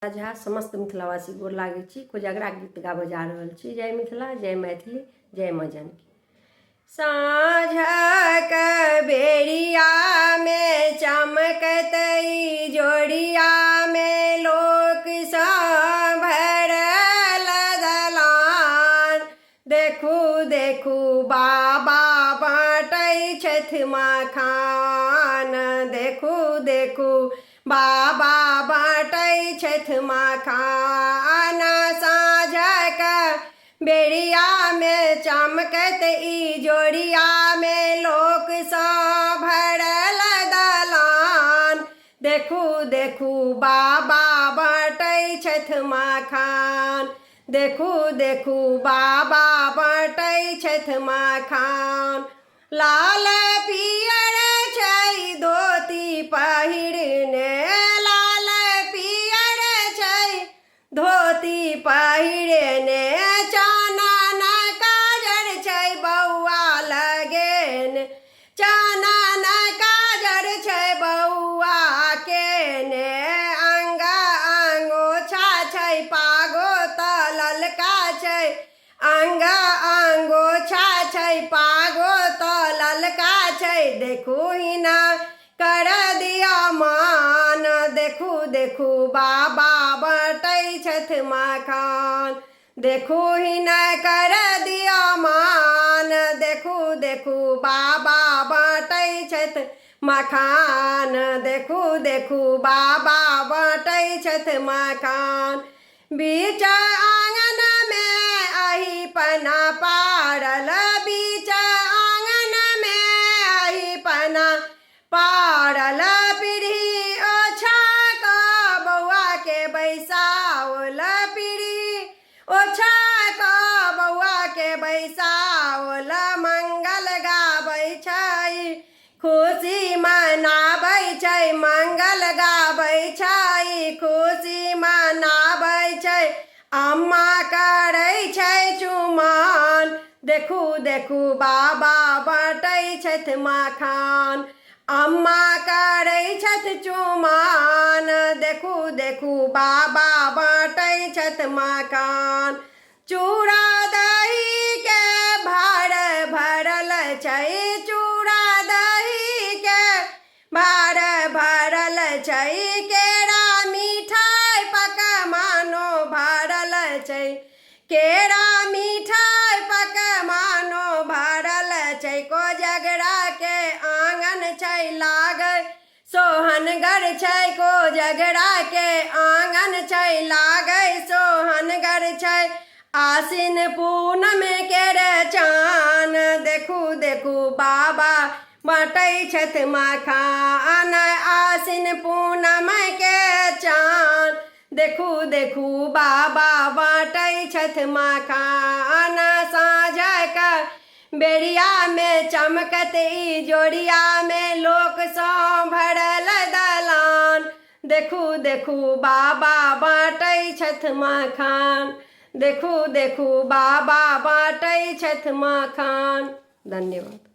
झा समस्त मिथिलावासी गोर लागै छी। कोजगरा गीत गाबऽ जा रहल छी। जय मिथिला, जय मैथिली, जय माँ जानकी। साँझक बेरिया में चमकतई जोड़िया में लोक सँ भरल दलान। देखू देखू बाबा बाँटै छथि मखान। देखू देखू बाबा बाँटै छथि मखान। साँझक बेरिया में चमकत ई जोड़िया में लोक सँ भरल दलान। देखू देखू बाबा बाँटै छथि मखान। देखू देखू बाबा बाँटै छथि मखान। लाल पियर छै धोती पहिरने, लाल पियर छै धोती पहिरने। चानन काजर छै बौआ लगेने, चानन काजर छै बौआ केने। अंग अंगोछा छै पागो तऽ ललका छै, अंग अंगोछा छै पागो तऽ ललका छै। देखू हिना कर दिया मान। देखू देखू बाबा बाँटै छथि मखान। देखू हिना कर दिया मान। देखू देखू बाबा बाँटै छथि मखान। देखू देखू बाबा बाँटै छथि मखान। बीच आंगन में अहिपना पारल, बीच आंगन में अहिपना पारल। पीढ़ी ओछा कऽ बौआ के बैसाओल, पीढ़ी ओछा कऽ बौआ के बैसाओल। मंगल गाबै छै खुशी मनाबै छै, मंगल गाबै छै खुशी मनाबै छै। अम्मा करै छै चुमाओन। देखू देखू बाबा बाँटै छथि मखान। अम्मा करै छथि चुमाओन। देखू देखू बाबा बाँटै छथि मखान। चूड़ा दही के भार भरल छै, चूड़ा दही के भार भरल छै। केरा मिठाई पकवानो भरल छै, केरा मिठाई पकवानो भरल छै। कोजगरा के आंगन छै लागल सोहनगर छै, कोजगरा के आंगन छै लागल सोहनगर छै। आसिन पूनम केर चान। देखू देखू बाबा बाँटै छथि मखान। आसिन पूनम के चान। देखू देखू बाबा बाँटै छथि मखान। साँझक बेरिया में चमकत ई जोड़िया में लोक सँ भरल दलान। देखू देखू बाबा बाँटै छथि मखान। देखू देखू बाबा बाँटै छथि मखान। धन्यवाद।